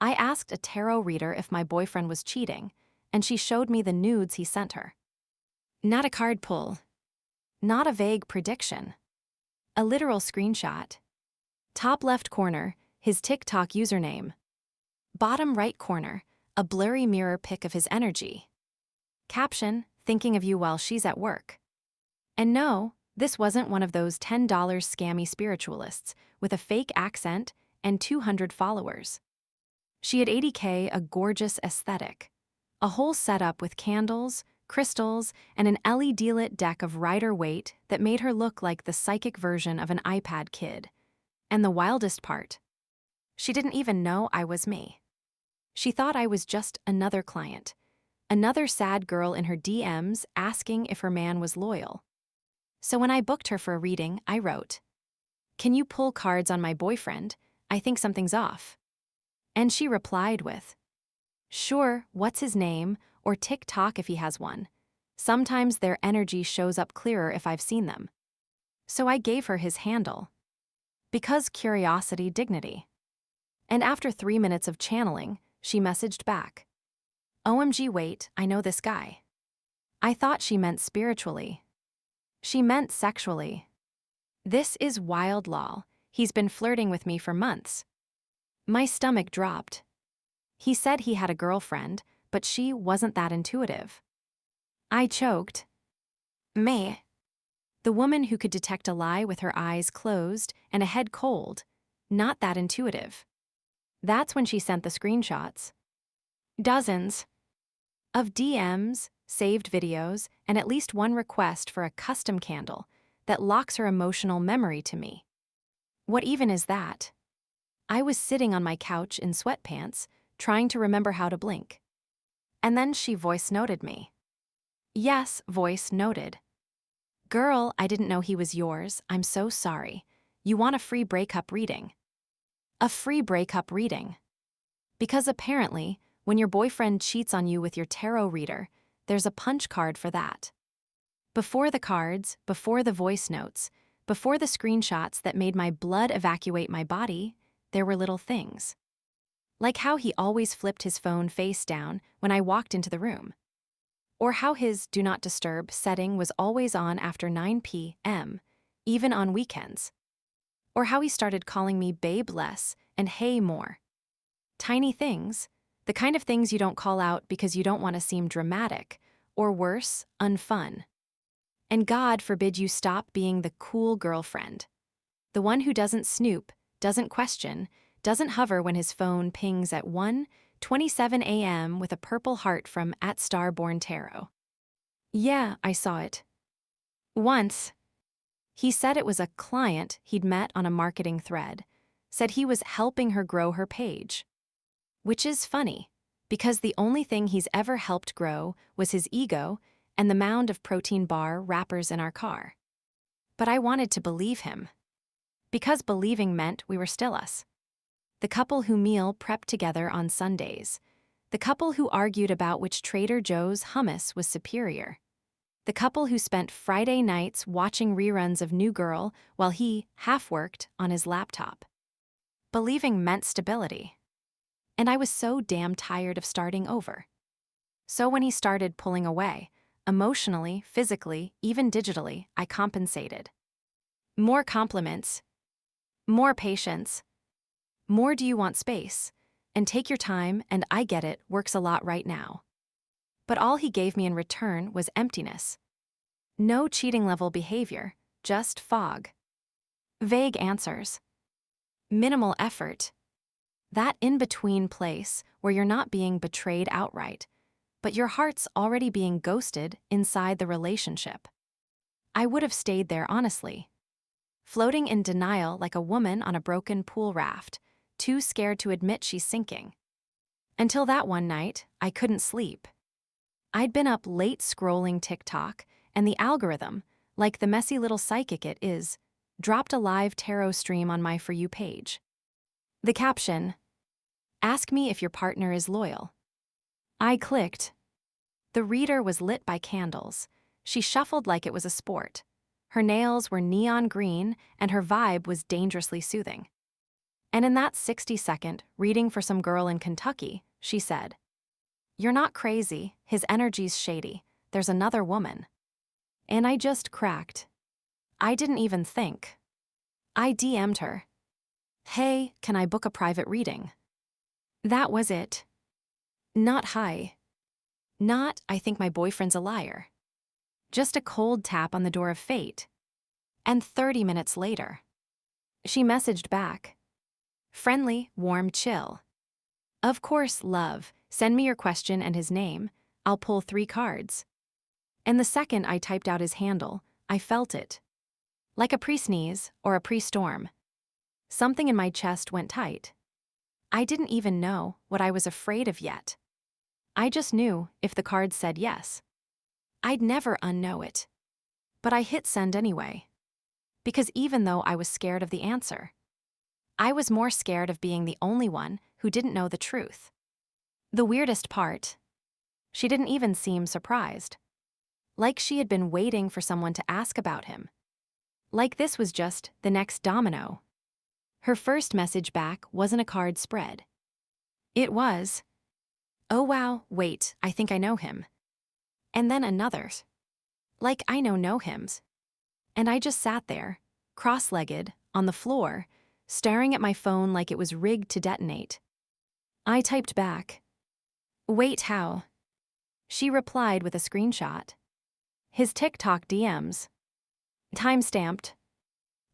I asked a tarot reader if my boyfriend was cheating, and she showed me the nudes he sent her. Not a card pull. Not a vague prediction. A literal screenshot. Top left corner, his TikTok username. Bottom right corner, a blurry mirror pic of his energy. Caption, thinking of you while she's at work. And no, this wasn't one of those $10 scammy spiritualists with a fake accent and 200 followers. She had 80K, a gorgeous aesthetic. A whole setup with candles, crystals, and an LED-lit deck of Rider-Waite that made her look like the psychic version of an iPad kid. And the wildest part, she didn't even know I was me. She thought I was just another client, another sad girl in her DMs asking if her man was loyal. So when I booked her for a reading, I wrote, "Can you pull cards on my boyfriend? I think something's off." And she replied with, "Sure, what's his name, or TikTok if he has one. Sometimes their energy shows up clearer if I've seen them." So I gave her his handle. Because curiosity, dignity. And after 3 minutes of channeling, she messaged back, "OMG, wait, I know this guy." I thought she meant spiritually. She meant sexually. This is wild, lol. He's been flirting with me for months. My stomach dropped. He said he had a girlfriend, but she wasn't that intuitive. I choked. Meh. The woman who could detect a lie with her eyes closed and a head cold, not that intuitive. That's when she sent the screenshots. Dozens of DMs, saved videos, and at least one request for a custom candle that locks her emotional memory to me. What even is that? I was sitting on my couch in sweatpants, trying to remember how to blink. And then she voice noted me. Yes, voice noted. "Girl, I didn't know he was yours. I'm so sorry. You want a free breakup reading." A free breakup reading. Because apparently, when your boyfriend cheats on you with your tarot reader, there's a punch card for that. Before the cards, before the voice notes, before the screenshots that made my blood evacuate my body, there were little things. Like how he always flipped his phone face down when I walked into the room. Or how his Do Not Disturb setting was always on after 9 p.m., even on weekends. Or how he started calling me babe less and hey more. Tiny things, the kind of things you don't call out because you don't want to seem dramatic, or worse, unfun. And God forbid you stop being the cool girlfriend. The one who doesn't snoop, doesn't question, doesn't hover when his phone pings at 1:27 a.m. with a purple heart from @StarbornTarot. Yeah, I saw it. Once. He said it was a client he'd met on a marketing thread, said he was helping her grow her page. Which is funny, because the only thing he's ever helped grow was his ego and the mound of protein bar wrappers in our car. But I wanted to believe him. Because believing meant we were still us. The couple who meal prepped together on Sundays. The couple who argued about which Trader Joe's hummus was superior. The couple who spent Friday nights watching reruns of New Girl while he half-worked on his laptop. Believing meant stability. And I was so damn tired of starting over. So when he started pulling away, emotionally, physically, even digitally, I compensated. More compliments. More patience. More do you want space? And take your time, and I get it, works a lot right now. But all he gave me in return was emptiness. No cheating level behavior, just fog. Vague answers. Minimal effort. That in-between place where you're not being betrayed outright, but your heart's already being ghosted inside the relationship. I would have stayed there honestly. Floating in denial like a woman on a broken pool raft, too scared to admit she's sinking. Until that one night, I couldn't sleep. I'd been up late scrolling TikTok, and the algorithm, like the messy little psychic it is, dropped a live tarot stream on my For You page. The caption, "Ask me if your partner is loyal." I clicked. The reader was lit by candles. She shuffled like it was a sport. Her nails were neon green, and her vibe was dangerously soothing. And in that 60-second reading for some girl in Kentucky, she said, "You're not crazy, his energy's shady, there's another woman." And I just cracked. I didn't even think. I DM'd her. "Hey, can I book a private reading?" That was it. Not hi. Not, "I think my boyfriend's a liar." Just a cold tap on the door of fate. And 30 minutes later, she messaged back. Friendly, warm, chill. "Of course, love. Send me your question and his name. I'll pull 3 cards." And the second I typed out his handle, I felt it. Like a pre-sneeze or a pre-storm. Something in my chest went tight. I didn't even know what I was afraid of yet. I just knew if the cards said yes, I'd never unknow it. But I hit send anyway. Because even though I was scared of the answer, I was more scared of being the only one who didn't know the truth. The weirdest part, she didn't even seem surprised. Like she had been waiting for someone to ask about him. Like this was just the next domino. Her first message back wasn't a card spread. It was, "Oh wow, wait, I think I know him." And then another. Like I know hims. And I just sat there, cross-legged, on the floor, staring at my phone like it was rigged to detonate. I typed back, "Wait, how?" She replied with a screenshot. His TikTok DMs. Time-stamped.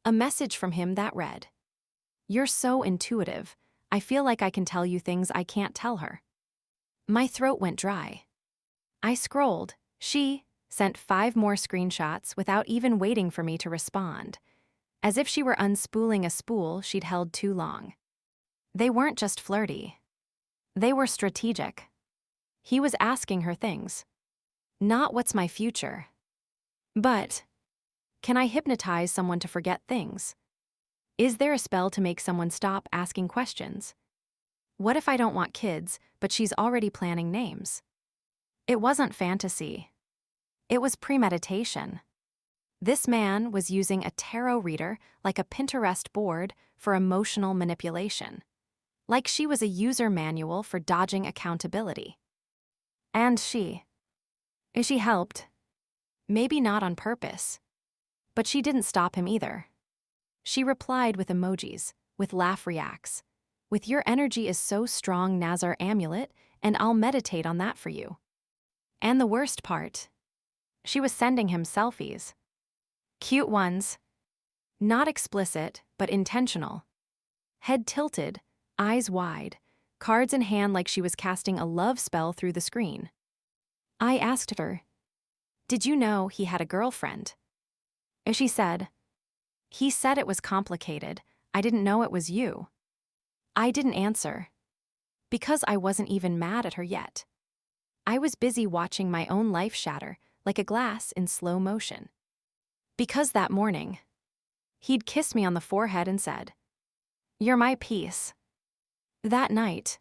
A message from him that read, "You're so intuitive. I feel like I can tell you things I can't tell her." My throat went dry. I scrolled. She sent 5 more screenshots without even waiting for me to respond, as if she were unspooling a spool she'd held too long. They weren't just flirty. They were strategic. He was asking her things. Not what's my future, but can I hypnotize someone to forget things? Is there a spell to make someone stop asking questions? What if I don't want kids, but she's already planning names? It wasn't fantasy. It was premeditation. This man was using a tarot reader like a Pinterest board for emotional manipulation. Like she was a user manual for dodging accountability. And she helped. Maybe not on purpose. But she didn't stop him either. She replied with emojis, with laugh reacts, with "Your energy is so strong, Nazar amulet, and I'll meditate on that for you." And the worst part, she was sending him selfies. Cute ones. Not explicit, but intentional. Head tilted, eyes wide, cards in hand like she was casting a love spell through the screen. I asked her, "Did you know he had a girlfriend?" She said, "He said it was complicated. I didn't know it was you." I didn't answer. Because I wasn't even mad at her yet. I was busy watching my own life shatter like a glass in slow motion. Because that morning, he'd kissed me on the forehead and said, "You're my piece." That night,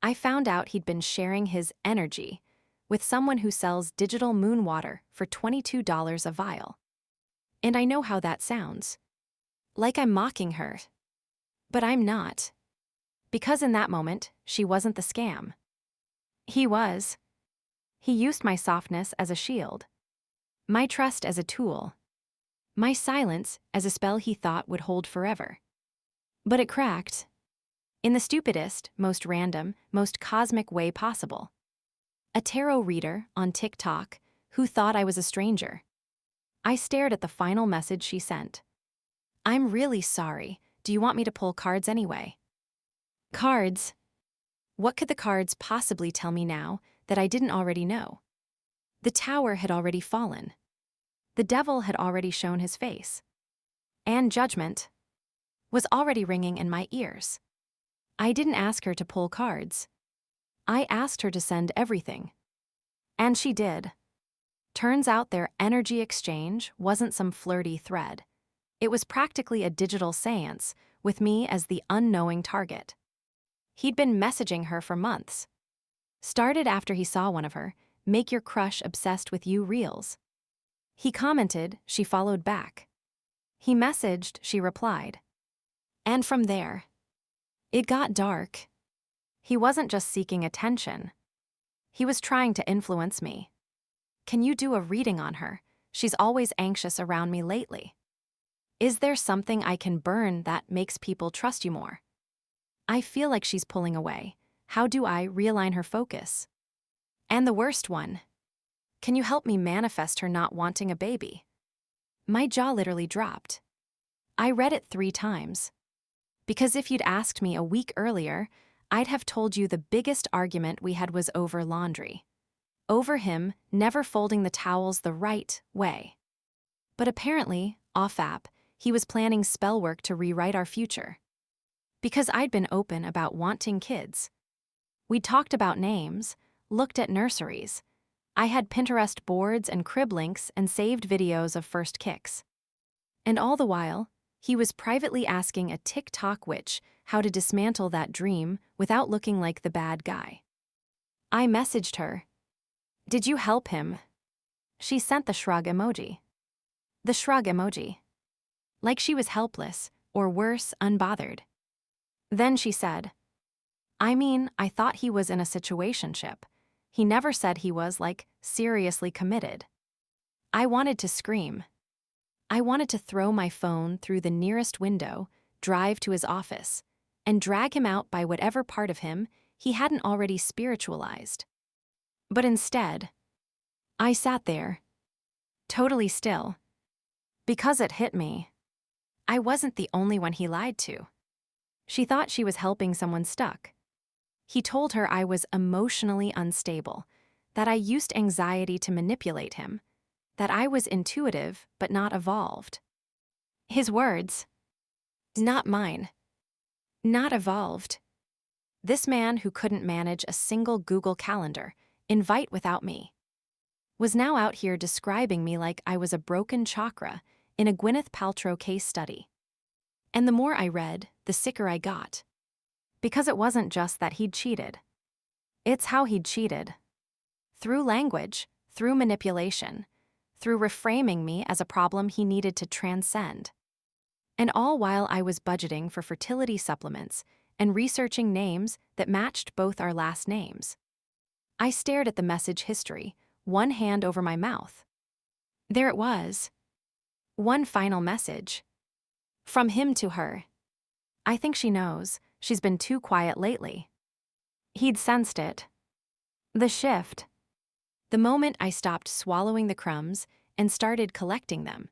I found out he'd been sharing his energy with someone who sells digital moon water for $22 a vial. And I know how that sounds. Like I'm mocking her. But I'm not. Because in that moment, she wasn't the scam. He was. He used my softness as a shield. My trust as a tool. My silence as a spell he thought would hold forever. But it cracked. In the stupidest, most random, most cosmic way possible. A tarot reader on TikTok who thought I was a stranger. I stared at the final message she sent. "I'm really sorry. Do you want me to pull cards anyway?" Cards? What could the cards possibly tell me now that I didn't already know? The tower had already fallen. The devil had already shown his face. And judgment was already ringing in my ears. I didn't ask her to pull cards. I asked her to send everything. And she did. Turns out their energy exchange wasn't some flirty thread. It was practically a digital seance, with me as the unknowing target. He'd been messaging her for months. Started after he saw one of her "Make your crush obsessed with you" reels. He commented, she followed back. He messaged, she replied. And from there, It got dark. He wasn't just seeking attention. He was trying to influence me. Can you do a reading on her? She's always anxious around me lately. Is there something I can burn that makes people trust you more? I feel like she's pulling away. How do I realign her focus? And the worst one. Can you help me manifest her not wanting a baby? My jaw literally dropped. I read it 3 times. Because if you'd asked me a week earlier, I'd have told you the biggest argument we had was over laundry. Over him never folding the towels the right way. But apparently, off-app, he was planning spell work to rewrite our future. Because I'd been open about wanting kids. We'd talked about names, looked at nurseries. I had Pinterest boards and crib links and saved videos of first kicks. And all the while, he was privately asking a TikTok witch how to dismantle that dream without looking like the bad guy. I messaged her. Did you help him? She sent the shrug emoji. The shrug emoji. Like she was helpless, or worse, unbothered. Then she said, I mean, I thought he was in a situationship. He never said he was, like, seriously committed. I wanted to scream. I wanted to throw my phone through the nearest window, drive to his office, and drag him out by whatever part of him he hadn't already spiritualized. But instead, I sat there, totally still, because it hit me. I wasn't the only one he lied to. She thought she was helping someone stuck. He told her I was emotionally unstable, that I used anxiety to manipulate him, that I was intuitive but not evolved. His words, not mine. Not evolved. This man who couldn't manage a single Google Calendar, invite without me, was now out here describing me like I was a broken chakra in a Gwyneth Paltrow case study. And the more I read, the sicker I got. Because it wasn't just that he'd cheated. It's how he'd cheated. Through language, through manipulation, through reframing me as a problem he needed to transcend. And all while I was budgeting for fertility supplements and researching names that matched both our last names. I stared at the message history, one hand over my mouth. There it was. One final message. From him to her. I think she knows. She's been too quiet lately. He'd sensed it. The shift. The moment I stopped swallowing the crumbs and started collecting them.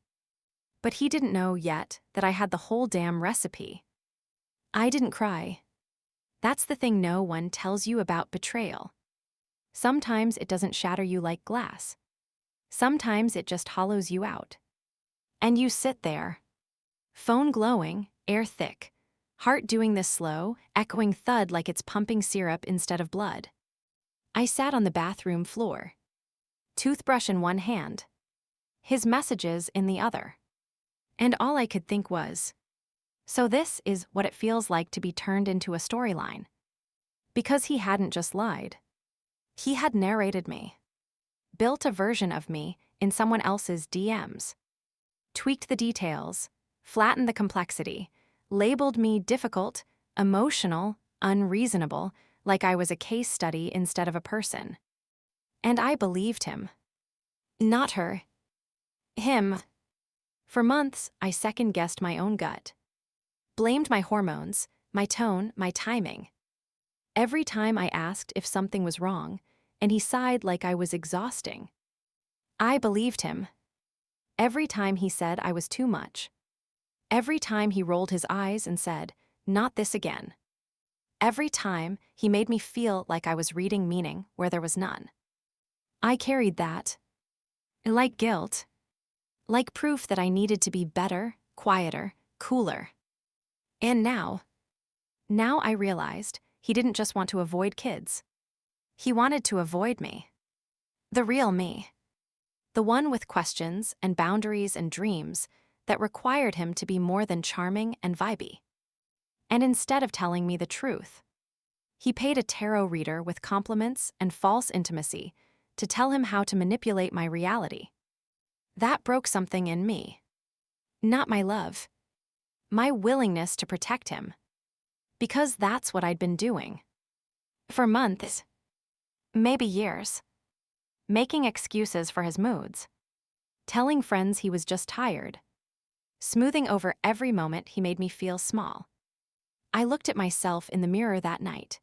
But he didn't know yet that I had the whole damn recipe. I didn't cry. That's the thing no one tells you about betrayal. Sometimes it doesn't shatter you like glass. Sometimes it just hollows you out. And you sit there. Phone glowing, air thick. Heart doing this slow, echoing thud like it's pumping syrup instead of blood. I sat on the bathroom floor. Toothbrush in one hand. His messages in the other. And all I could think was, so this is what it feels like to be turned into a storyline. Because he hadn't just lied. He had narrated me. Built a version of me in someone else's DMs. Tweaked the details, flattened the complexity, labeled me difficult, emotional, unreasonable, like I was a case study instead of a person. And I believed him. Not her. Him. For months, I second-guessed my own gut. Blamed my hormones, my tone, my timing. Every time I asked if something was wrong, and he sighed like I was exhausting. I believed him. Every time he said I was too much. Every time he rolled his eyes and said, not this again. Every time he made me feel like I was reading meaning where there was none. I carried that. Like guilt. Like proof that I needed to be better, quieter, cooler. And now I realized he didn't just want to avoid kids. He wanted to avoid me. The real me. The one with questions and boundaries and dreams that required him to be more than charming and vibey. And instead of telling me the truth, he paid a tarot reader with compliments and false intimacy to tell him how to manipulate my reality. That broke something in me. Not my love. My willingness to protect him. Because that's what I'd been doing. For months, maybe years. Making excuses for his moods. Telling friends he was just tired. Smoothing over every moment he made me feel small. I looked at myself in the mirror that night.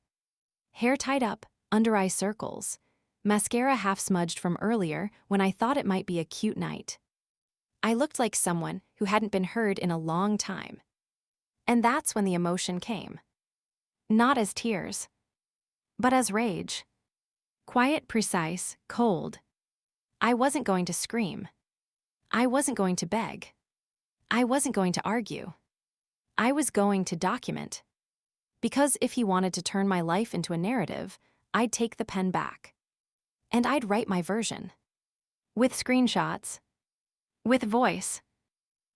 Hair tied up, under eye circles. Mascara half smudged from earlier when I thought it might be a cute night. I looked like someone who hadn't been heard in a long time. And that's when the emotion came. Not as tears, but as rage. Quiet, precise, cold. I wasn't going to scream. I wasn't going to beg. I wasn't going to argue. I was going to document. Because if he wanted to turn my life into a narrative, I'd take the pen back. And I'd write my version. With screenshots. With voice.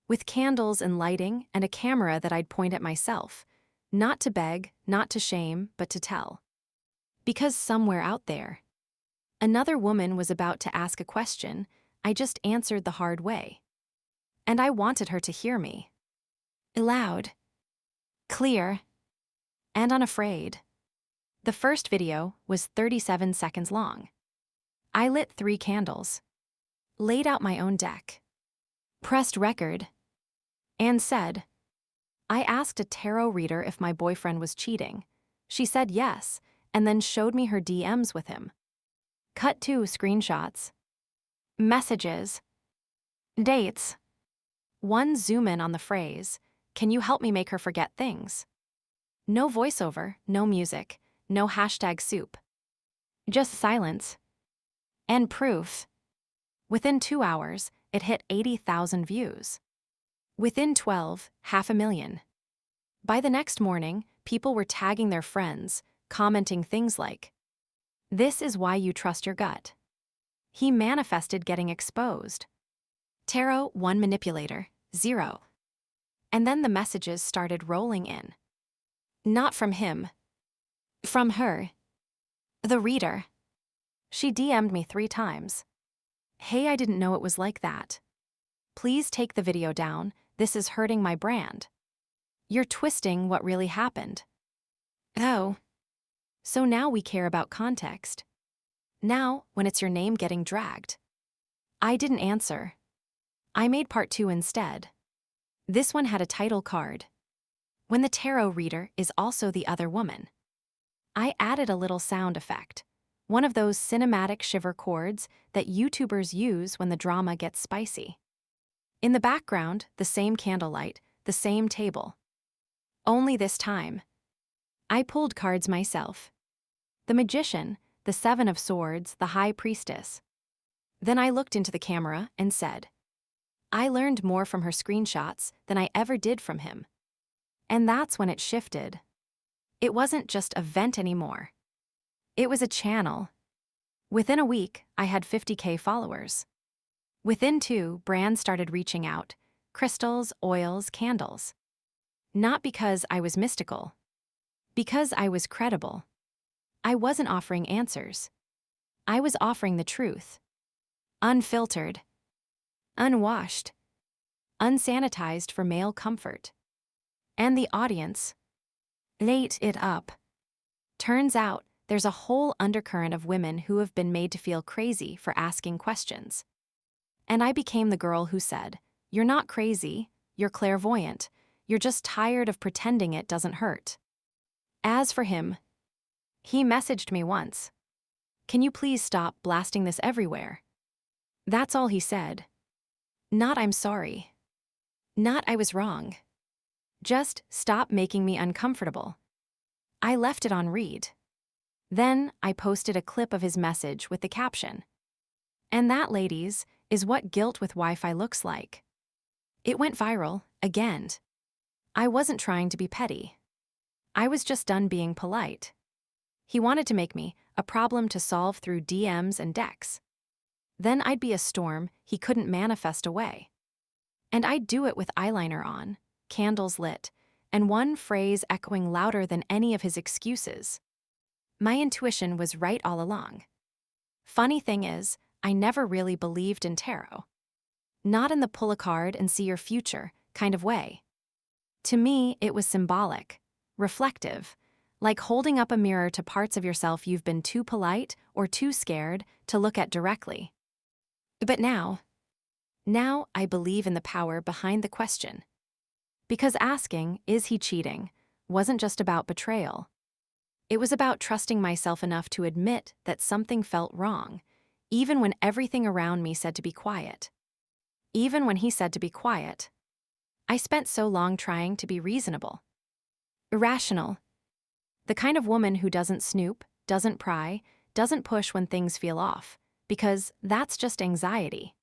With candles and lighting and a camera that I'd point at myself. Not to beg, not to shame, but to tell. Because somewhere out there, another woman was about to ask a question I just answered the hard way. And I wanted her to hear me. Loud. Clear. And unafraid. The first video was 37 seconds long. I lit 3 candles. Laid out my own deck. Pressed record. And said, I asked a tarot reader if my boyfriend was cheating. She said yes, and then showed me her DMs with him. Cut 2 screenshots. Messages. Dates. 1 zoom in on the phrase, can you help me make her forget things? No voiceover, no music, no hashtag soup. Just silence. And proof. Within 2 hours, it hit 80,000 views. Within 12, 500,000. By the next morning, people were tagging their friends, commenting things like, this is why you trust your gut. He manifested getting exposed. Tarot 1 manipulator, 0. And then the messages started rolling in. Not from him. From her. The reader. She DM'd me 3 times. Hey, I didn't know it was like that. Please take the video down, this is hurting my brand. You're twisting what really happened. Oh. So now we care about context. Now, when it's your name getting dragged. I didn't answer. I made part 2 instead. This one had a title card. When the tarot reader is also the other woman. I added a little sound effect. One of those cinematic shiver chords that YouTubers use when the drama gets spicy. In the background, the same candlelight, the same table. Only this time, I pulled cards myself. The Magician, the 7 of Swords, the High Priestess. Then I looked into the camera and said, I learned more from her screenshots than I ever did from him. And that's when it shifted. It wasn't just a vent anymore. It was a channel. Within a week, I had 50K followers. Within 2, brands started reaching out. Crystals, oils, candles. Not because I was mystical. Because I was credible. I wasn't offering answers. I was offering the truth. Unfiltered. Unwashed. Unsanitized for male comfort. And the audience ate it up. Turns out, there's a whole undercurrent of women who have been made to feel crazy for asking questions. And I became the girl who said, you're not crazy, you're clairvoyant, you're just tired of pretending it doesn't hurt. As for him, he messaged me once. Can you please stop blasting this everywhere? That's all he said. Not I'm sorry. Not I was wrong. Just stop making me uncomfortable. I left it on read. Then I posted a clip of his message with the caption. And that, ladies, is what guilt with Wi-Fi looks like. It went viral, again. I wasn't trying to be petty. I was just done being polite. He wanted to make me a problem to solve through DMs and decks. Then I'd be a storm he couldn't manifest away. And I'd do it with eyeliner on, candles lit, and one phrase echoing louder than any of his excuses. My intuition was right all along. Funny thing is, I never really believed in tarot. Not in the pull a card and see your future kind of way. To me, it was symbolic, reflective, like holding up a mirror to parts of yourself you've been too polite or too scared to look at directly. But now I believe in the power behind the question. Because asking, "Is he cheating?" wasn't just about betrayal. It was about trusting myself enough to admit that something felt wrong, even when everything around me said to be quiet. Even when he said to be quiet. I spent so long trying to be reasonable. Irrational. The kind of woman who doesn't snoop, doesn't pry, doesn't push when things feel off, because that's just anxiety.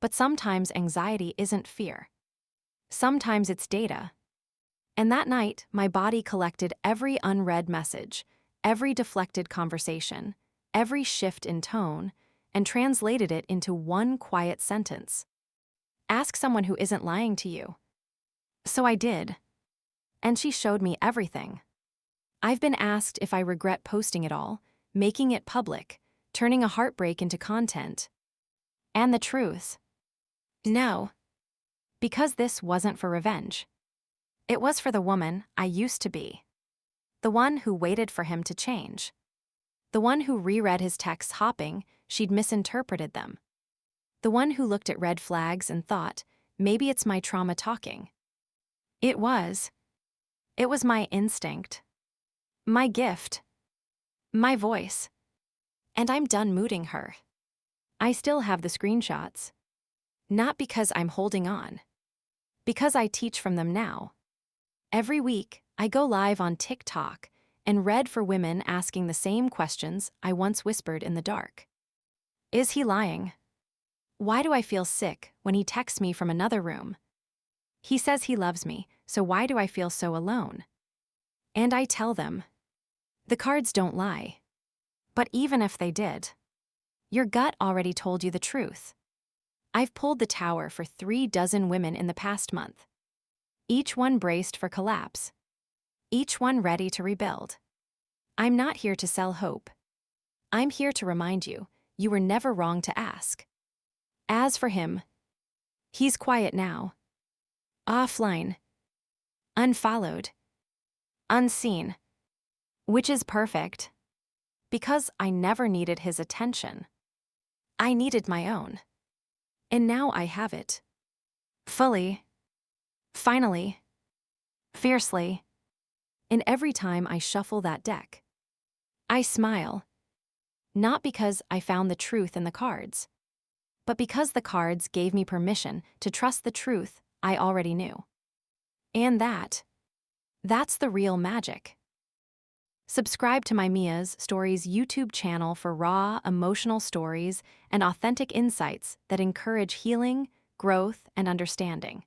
But sometimes anxiety isn't fear. Sometimes it's data. And that night, my body collected every unread message, every deflected conversation, every shift in tone, and translated it into one quiet sentence. Ask someone who isn't lying to you. So I did. And she showed me everything. I've been asked if I regret posting it all, making it public, turning a heartbreak into content. And the truth? No. Because this wasn't for revenge. It was for the woman I used to be. The one who waited for him to change. The one who reread his texts hoping she'd misinterpreted them. The one who looked at red flags and thought, maybe it's my trauma talking. It was. It was my instinct. My gift. My voice. And I'm done mooting her. I still have the screenshots. Not because I'm holding on. Because I teach from them now. Every week, I go live on TikTok and read for women asking the same questions I once whispered in the dark. Is he lying? Why do I feel sick when he texts me from another room? He says he loves me, so why do I feel so alone? And I tell them, the cards don't lie. But even if they did, your gut already told you the truth. I've pulled the tower for 36 women in the past month. Each one braced for collapse. Each one ready to rebuild. I'm not here to sell hope. I'm here to remind you, you were never wrong to ask. As for him, he's quiet now. Offline. Unfollowed. Unseen. Which is perfect. Because I never needed his attention. I needed my own. And now I have it. Fully. Finally. Fiercely. And every time I shuffle that deck, I smile. Not because I found the truth in the cards, but because the cards gave me permission to trust the truth I already knew. And that's the real magic. Subscribe to my Mia's Stories YouTube channel for raw, emotional stories and authentic insights that encourage healing, growth, and understanding.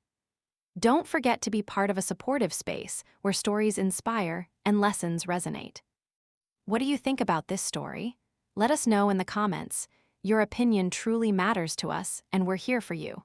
Don't forget to be part of a supportive space where stories inspire and lessons resonate. What do you think about this story? Let us know in the comments. Your opinion truly matters to us, and we're here for you.